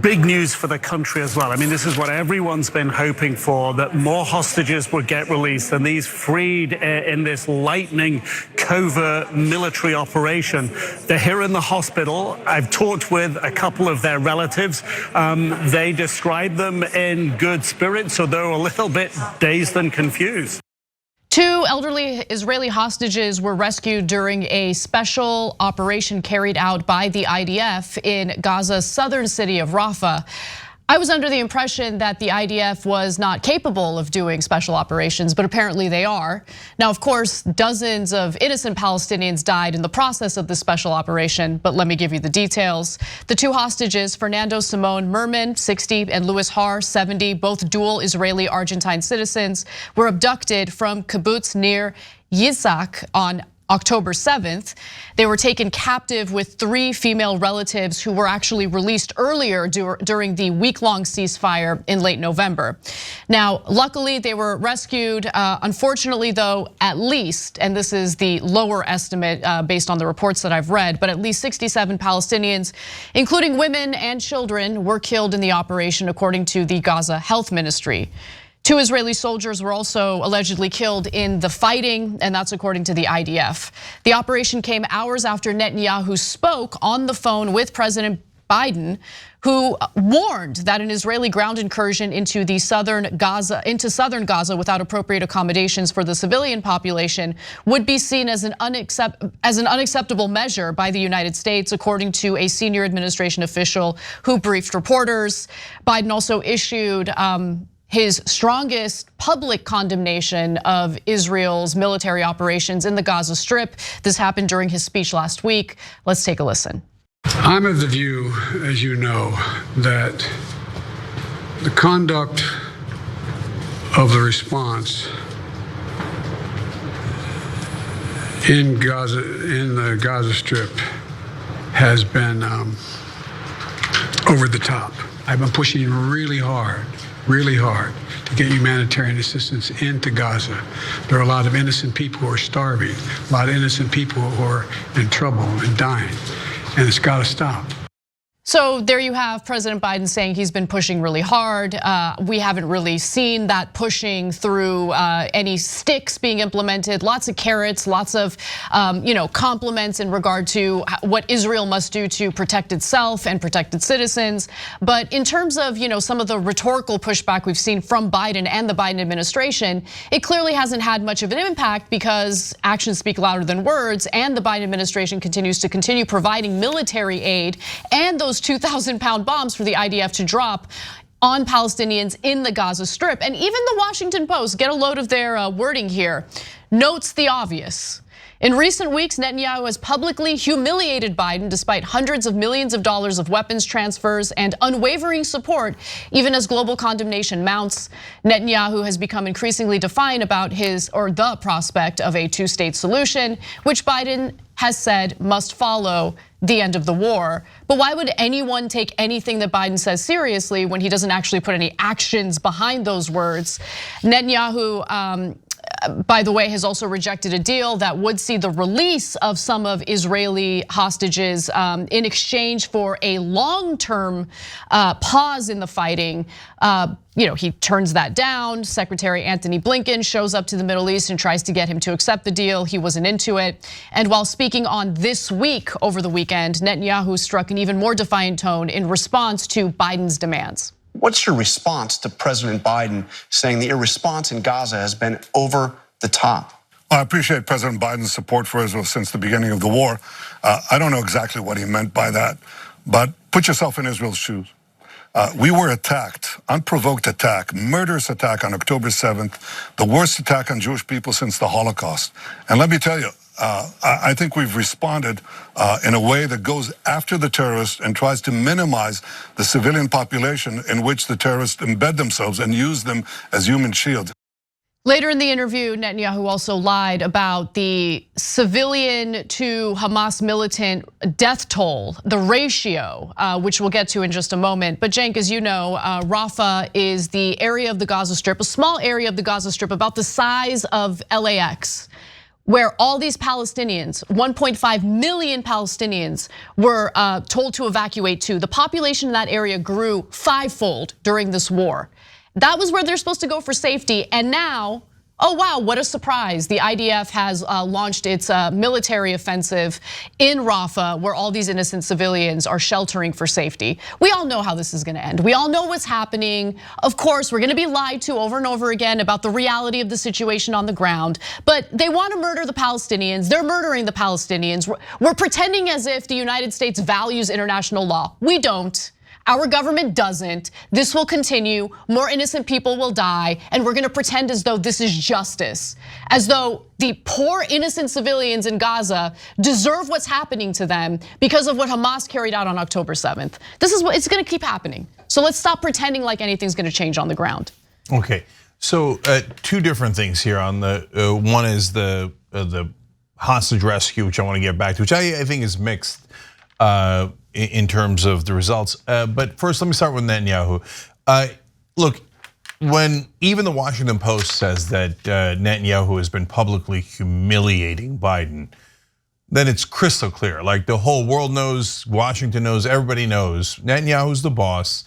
big news for the country as well. I mean, this is what everyone's been hoping for, that more hostages would get released and these freed in this lightning covert military operation. They're here in the hospital. I've talked with a couple of their relatives. They describe them in good spirits, so they're a little bit dazed and confused. 2 elderly Israeli hostages were rescued during a special operation carried out by the IDF in Gaza's southern city of Rafah. I was under the impression that the IDF was not capable of doing special operations, but apparently they are. Now, of course, dozens of innocent Palestinians died in the process of this special operation, but let me give you the details. The 2 hostages, Fernando Simon Marman, 60, and Luis Har, 70, both dual Israeli Argentine citizens, were abducted from Kibbutz Nir Yitzhak on October 7th. They were taken captive with 3 female relatives who were actually released earlier during the week-long ceasefire in late November. Now, luckily they were rescued. Unfortunately though, at least, and this is the lower estimate based on the reports that I've read, but at least 67 Palestinians, including women and children, were killed in the operation according to the Gaza Health Ministry. 2 Israeli soldiers were also allegedly killed in the fighting, and that's according to the IDF. The operation came hours after Netanyahu spoke on the phone with President Biden, who warned that an Israeli ground incursion into southern Gaza without appropriate accommodations for the civilian population would be seen as an unacceptable measure by the United States, according to a senior administration official who briefed reporters. Biden also issued his strongest public condemnation of Israel's military operations in the Gaza Strip. This happened during his speech last week. Let's take a listen. I'm of the view, as you know, that the conduct of the response in Gaza, in the Gaza Strip, has been over the top. I've been pushing really hard to get humanitarian assistance into Gaza. There are a lot of innocent people who are starving, a lot of innocent people who are in trouble and dying, and it's got to stop. So there you have President Biden saying he's been pushing really hard. We haven't really seen that pushing through any sticks being implemented. Lots of carrots, lots of compliments in regard to what Israel must do to protect itself and protect its citizens. But in terms of some of the rhetorical pushback we've seen from Biden and the Biden administration, it clearly hasn't had much of an impact because actions speak louder than words, and the Biden administration continues to providing military aid and those 2,000-pound bombs for the IDF to drop on Palestinians in the Gaza Strip. And even the Washington Post, get a load of their wording here, notes the obvious. In recent weeks, Netanyahu has publicly humiliated Biden despite hundreds of millions of dollars of weapons transfers and unwavering support, even as global condemnation mounts. Netanyahu has become increasingly defiant about the prospect of a 2-state solution, which Biden has said must follow the end of the war. But why would anyone take anything that Biden says seriously when he doesn't actually put any actions behind those words? Netanyahu, by the way, has also rejected a deal that would see the release of some of Israeli hostages in exchange for a long-term pause in the fighting. He turns that down. Secretary Antony Blinken shows up to the Middle East and tries to get him to accept the deal. He wasn't into it. And while speaking on This Week over the weekend, Netanyahu struck an even more defiant tone in response to Biden's demands. What's your response to President Biden saying that your response in Gaza has been over the top? I appreciate President Biden's support for Israel since the beginning of the war. I don't know exactly what he meant by that, but put yourself in Israel's shoes. We were attacked, unprovoked attack, murderous attack on October 7th, the worst attack on Jewish people since the Holocaust. And let me tell you, I think we've responded in a way that goes after the terrorists and tries to minimize the civilian population in which the terrorists embed themselves and use them as human shields. Later in the interview, Netanyahu also lied about the civilian to Hamas militant death toll, the ratio, which we'll get to in just a moment. But Cenk, as you know, Rafah is the area of the Gaza Strip, a small area of the Gaza Strip about the size of LAX, where all these Palestinians, 1.5 million Palestinians, were told to evacuate to. The population in that area grew fivefold during this war. That was where they're supposed to go for safety, and now, oh wow, what a surprise. The IDF has launched its military offensive in Rafah, where all these innocent civilians are sheltering for safety. We all know how this is gonna end. We all know what's happening. Of course, we're gonna be lied to over and over again about the reality of the situation on the ground, but they wanna murder the Palestinians. They're murdering the Palestinians. We're pretending as if the United States values international law. We don't. Our government doesn't. This will continue. More innocent people will die. And we're gonna pretend as though this is justice. As though the poor innocent civilians in Gaza deserve what's happening to them because of what Hamas carried out on October 7th. This is what it's gonna keep happening. So let's stop pretending like anything's gonna change on the ground. Okay, so two different things here. On the one is the hostage rescue, which I want to get back to, which I think is mixed in terms of the results. But first, let me start with Netanyahu. Look, when even the Washington Post says that Netanyahu has been publicly humiliating Biden, then it's crystal clear. Like the whole world knows, Washington knows, everybody knows. Netanyahu's the boss,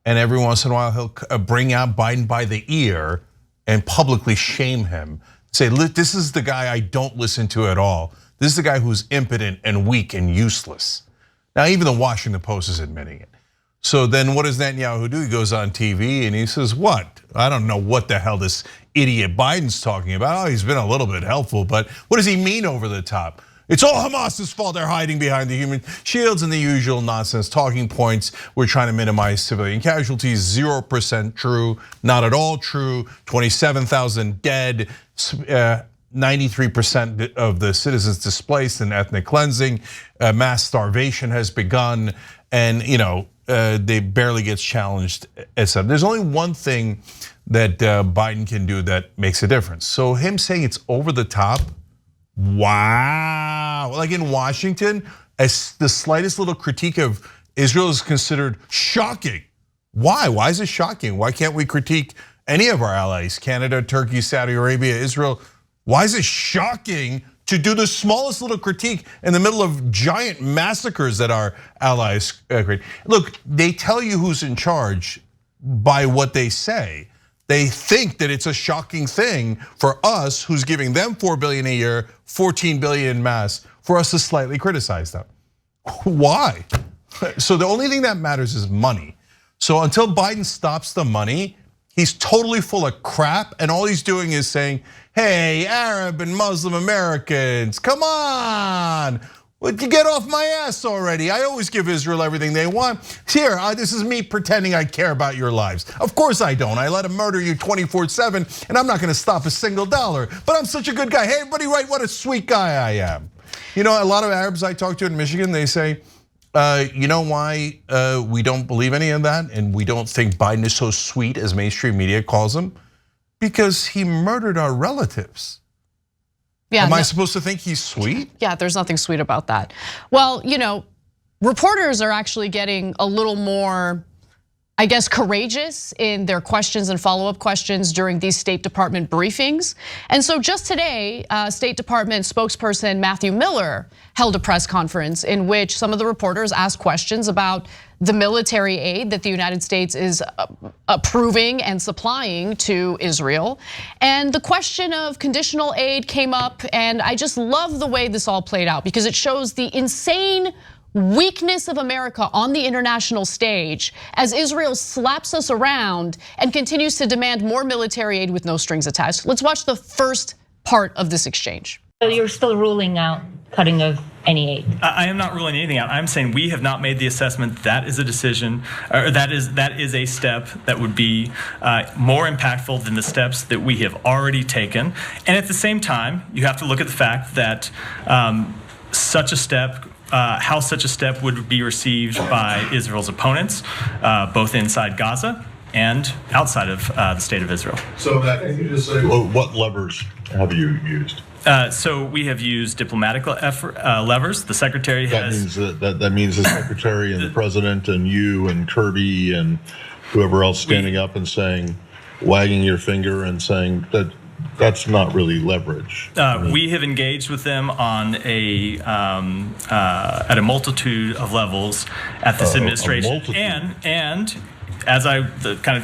and every once in a while he'll bring out Biden by the ear and publicly shame him. Say, this is the guy I don't listen to at all. This is the guy who's impotent and weak and useless. Now, even the Washington Post is admitting it. So then what does Netanyahu do? He goes on TV and he says, what? I don't know what the hell this idiot Biden's talking about. Oh, he's been a little bit helpful, but what does he mean over the top? It's all Hamas's fault. They're hiding behind the human shields and the usual nonsense talking points. We're trying to minimize civilian casualties. 0% true, not at all true. 27,000 dead. 93% of the citizens displaced in ethnic cleansing, mass starvation has begun, and they barely gets challenged. Etc. There's only one thing that Biden can do that makes a difference. So him saying it's over the top, wow! Like in Washington, as the slightest little critique of Israel is considered shocking. Why? Why is it shocking? Why can't we critique any of our allies? Canada, Turkey, Saudi Arabia, Israel. Why is it shocking to do the smallest little critique in the middle of giant massacres that our allies create? Look, they tell you who's in charge by what they say. They think that it's a shocking thing for us, who's giving them $4 billion a year, 14 billion mass, for us to slightly criticize them. Why? So the only thing that matters is money. So until Biden stops the money, he's totally full of crap, and all he's doing is saying, hey, Arab and Muslim Americans, come on. Would you get off my ass already? I always give Israel everything they want. Here, this is me pretending I care about your lives. Of course I don't. I let them murder you 24/7, and I'm not gonna stop a single dollar. But I'm such a good guy. Hey, everybody write what a sweet guy I am. A lot of Arabs I talk to in Michigan, they say, you know why we don't believe any of that, and we don't think Biden is so sweet as mainstream media calls him? Because he murdered our relatives. Yeah, Am I supposed to think he's sweet? Yeah, there's nothing sweet about that. Well, reporters are actually getting a little more, I guess, courageous in their questions and follow-up questions during these State Department briefings. And so just today, State Department spokesperson Matthew Miller held a press conference in which some of the reporters asked questions about the military aid that the United States is approving and supplying to Israel. And the question of conditional aid came up, and I just love the way this all played out because it shows the insane weakness of America on the international stage as Israel slaps us around and continues to demand more military aid with no strings attached. Let's watch the first part of this exchange. So you're still ruling out cutting of any aid? I am not ruling anything out. I'm saying we have not made the assessment that is a decision, or that is a step that would be more impactful than the steps that we have already taken. And at the same time, you have to look at the fact that such a step, how such a step would be received by Israel's opponents, both inside Gaza and outside of the state of Israel. So can you just say what levers have you used? So we have used diplomatic levers. The secretary has. That means the secretary and the president and you and Kirby and whoever else standing up and saying, wagging your finger and saying that that's not really leverage. We have engaged with them on at a multitude of levels at this administration, and as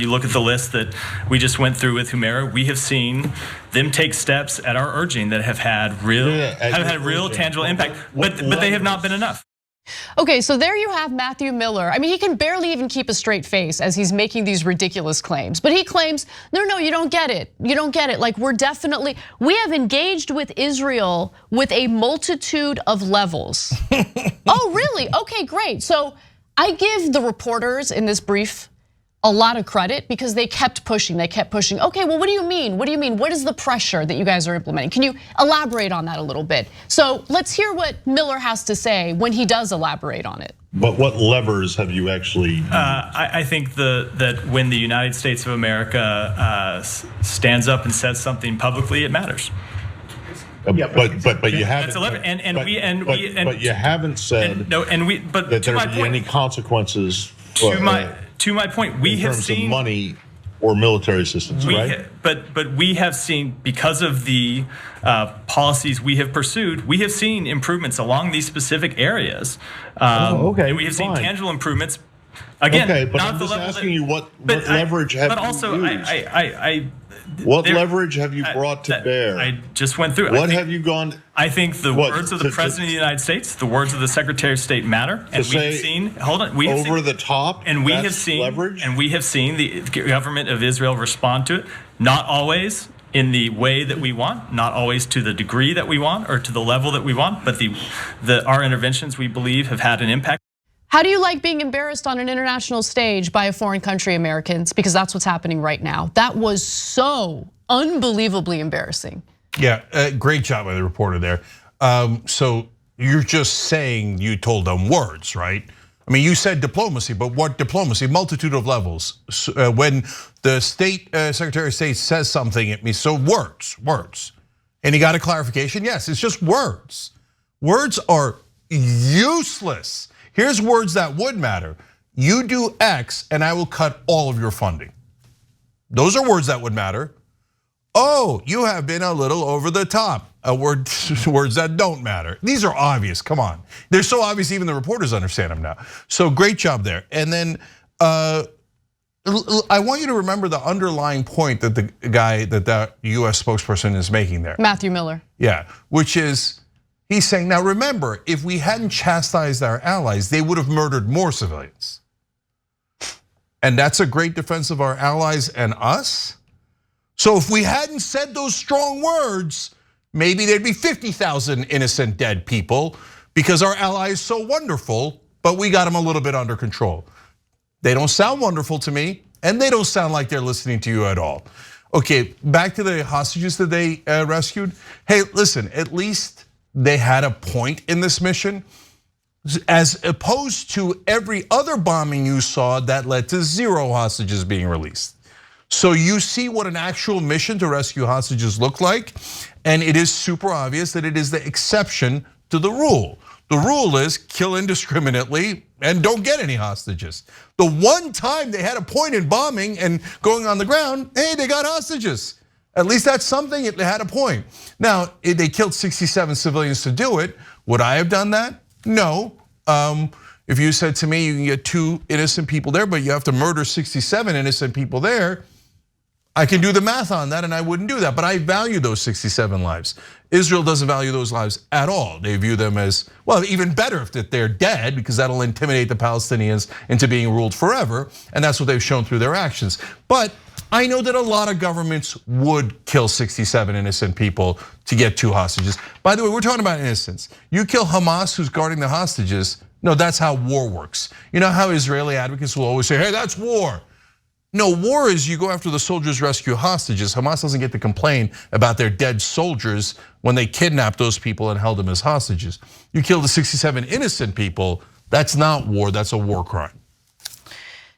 you look at the list that we just went through with Humera, we have seen them take steps at our urging that have had real tangible impact, but they have not been enough. Okay, so there you have Matthew Miller. I mean, he can barely even keep a straight face as he's making these ridiculous claims. But he claims, no, you don't get it. You don't get it. Like, we have engaged with Israel with a multitude of levels. Oh, really? Okay, great. So I give the reporters in this brief a lot of credit because they kept pushing. Okay, well, what do you mean? What is the pressure that you guys are implementing? Can you elaborate on that a little bit? So let's hear what Miller has to say when he does elaborate on it. But what levers have you actually? I think that when the United States of America stands up and says something publicly, it matters. But you haven't. That's a lever, but you haven't said that there would be any consequences. To my point, we have seen in terms of money or military assistance, right? But we have seen, because of the policies we have pursued, we have seen improvements along these specific areas. Okay, we have seen tangible improvements. Again, okay, but not I'm the just level asking you what leverage have you used? What leverage have you brought to bear? I just went through it. What have you gone? I think the words of the President of the United States, the words of the Secretary of State matter, and we have seen. Hold on, we have over seen, the top, and we have seen leverage, and we have seen the government of Israel respond to it. Not always in the way that we want, not always to the degree that we want or to the level that we want, but our interventions, we believe, have had an impact. How do you like being embarrassed on an international stage by a foreign country, Americans? Because that's what's happening right now. That was so unbelievably embarrassing. Yeah, great job by the reporter there. So you're just saying you told them words, right? I mean, you said diplomacy, but what diplomacy? Multitude of levels. When the Secretary of State says something, it means so words. And you got a clarification? Yes, it's just words. Words are useless. Here's words that would matter. You do X and I will cut all of your funding. Those are words that would matter. Oh, you have been a little over the top. Words that don't matter. These are obvious, come on. They're so obvious even the reporters understand them now. So great job there. And then I want you to remember the underlying point that that US spokesperson is making there. Matthew Miller. Yeah, which is, he's saying, now remember, if we hadn't chastised our allies, they would have murdered more civilians. And that's a great defense of our allies and us. So if we hadn't said those strong words, maybe there'd be 50,000 innocent dead people because our ally is so wonderful, but we got them a little bit under control. They don't sound wonderful to me, and they don't sound like they're listening to you at all. Okay, back to the hostages that they rescued. Hey, listen, at least they had a point in this mission, as opposed to every other bombing you saw that led to 0 hostages being released. So you see what an actual mission to rescue hostages look like, and it is super obvious that it is the exception to the rule. The rule is kill indiscriminately and don't get any hostages. The one time they had a point in bombing and going on the ground, hey, they got hostages. At least that's something, they had a point. Now, they killed 67 civilians to do it. Would I have done that? No. If you said to me, you can get 2 innocent people there, but you have to murder 67 innocent people there, I can do the math on that and I wouldn't do that, but I value those 67 lives. Israel doesn't value those lives at all. They view them as, well, even better if they're dead, because that'll intimidate the Palestinians into being ruled forever, and that's what they've shown through their actions. But I know that a lot of governments would kill 67 innocent people to get 2 hostages. By the way, we're talking about innocence. You kill Hamas, who's guarding the hostages. No, that's how war works. You know how Israeli advocates will always say, hey, that's war. No, war is you go after the soldiers, rescue hostages. Hamas doesn't get to complain about their dead soldiers when they kidnapped those people and held them as hostages. You kill the 67 innocent people, that's not war, that's a war crime.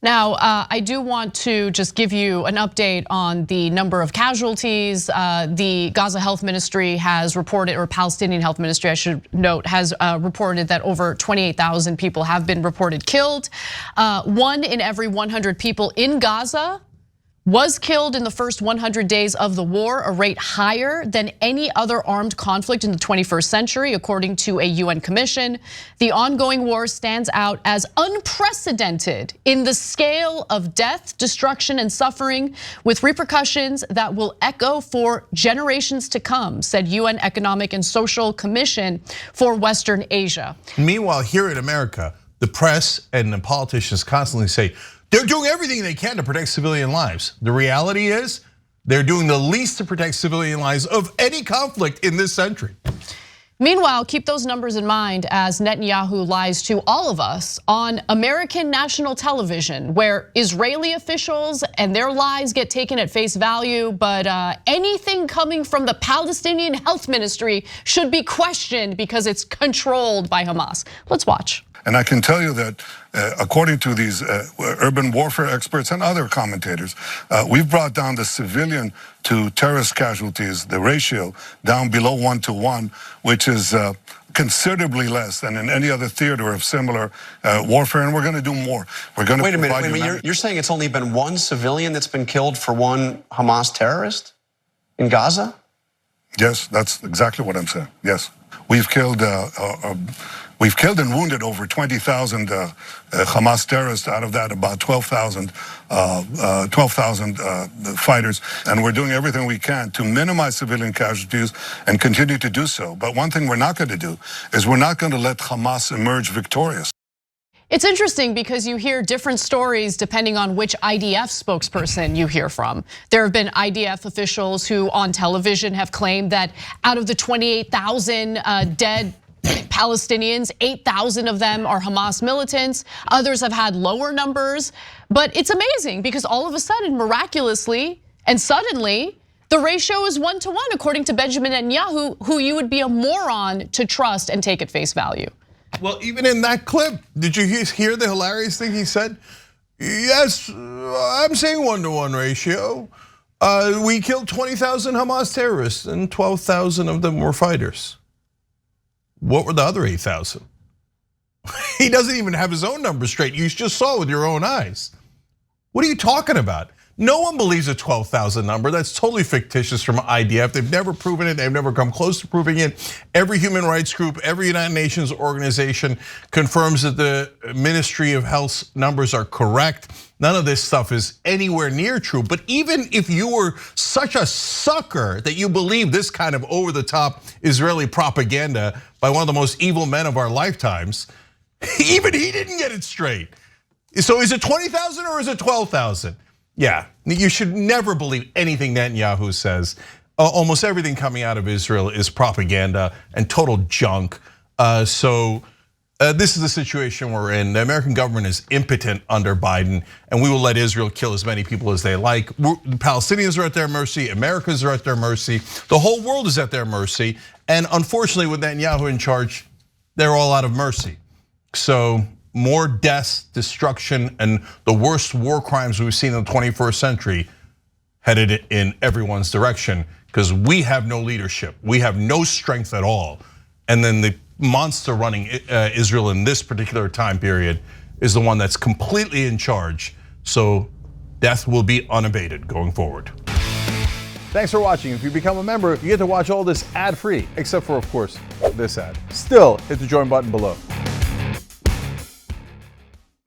Now, I do want to just give you an update on the number of casualties. The Gaza Health Ministry has reported, or Palestinian Health Ministry, I should note, has reported that over 28,000 people have been reported killed. 1 in every 100 people in Gaza was killed in the first 100 days of the war, a rate higher than any other armed conflict in the 21st century, according to a UN commission. The ongoing war stands out as unprecedented in the scale of death, destruction, and suffering, with repercussions that will echo for generations to come, said UN Economic and Social Commission for Western Asia. Meanwhile, here in America, the press and the politicians constantly say, they're doing everything they can to protect civilian lives. The reality is, they're doing the least to protect civilian lives of any conflict in this century. Meanwhile, keep those numbers in mind as Netanyahu lies to all of us on American national television, where Israeli officials and their lies get taken at face value, but anything coming from the Palestinian Health Ministry should be questioned because it's controlled by Hamas. Let's watch. And I can tell you that according to these urban warfare experts and other commentators, we've brought down the civilian to terrorist casualties, the ratio, down below 1 to 1, which is considerably less than in any other theater of similar warfare, and we're going to do more. We're going to wait a minute. You're saying it's only been one civilian that's been killed for one Hamas terrorist in Gaza? Yes, that's exactly what I'm saying. Yes, we've killed and wounded over 20,000 Hamas terrorists. Out of that, about 12,000 fighters. And we're doing everything we can to minimize civilian casualties and continue to do so. But one thing we're not going to do is we're not going to let Hamas emerge victorious. It's interesting because you hear different stories depending on which IDF spokesperson you hear from. There have been IDF officials who on television have claimed that out of the 28,000 dead Palestinians, 8,000 of them are Hamas militants. Others have had lower numbers, but it's amazing because all of a sudden, miraculously and suddenly, the ratio is 1 to 1, according to Benjamin Netanyahu, who you would be a moron to trust and take at face value. Well, even in that clip, did you hear the hilarious thing he said? Yes, I'm saying 1 to 1 ratio. We killed 20,000 Hamas terrorists and 12,000 of them were fighters. What were the other 8,000? He doesn't even have his own numbers straight. You just saw with your own eyes. What are you talking about? No one believes a 12,000 number. That's totally fictitious from IDF. They've never proven it. They've never come close to proving it. Every human rights group, every United Nations organization confirms that the Ministry of Health's numbers are correct. None of this stuff is anywhere near true. But even if you were such a sucker that you believe this kind of over-the-top Israeli propaganda by one of the most evil men of our lifetimes, even he didn't get it straight. So is it 20,000 or is it 12,000? Yeah, you should never believe anything Netanyahu says. Almost everything coming out of Israel is propaganda and total junk. This is the situation we're in. The American government is impotent under Biden, and we will let Israel kill as many people as they like. The Palestinians are at their mercy, Americans are at their mercy, the whole world is at their mercy. And unfortunately, with Netanyahu in charge, they're all out of mercy. So more deaths, destruction, and the worst war crimes we've seen in the 21st century headed in everyone's direction because we have no leadership. We have no strength at all. And then the monster running Israel in this particular time period is the one that's completely in charge. So death will be unabated going forward. Thanks for watching. If you become a member, you get to watch all this ad-free, except for, of course, this ad. Still, hit the join button below.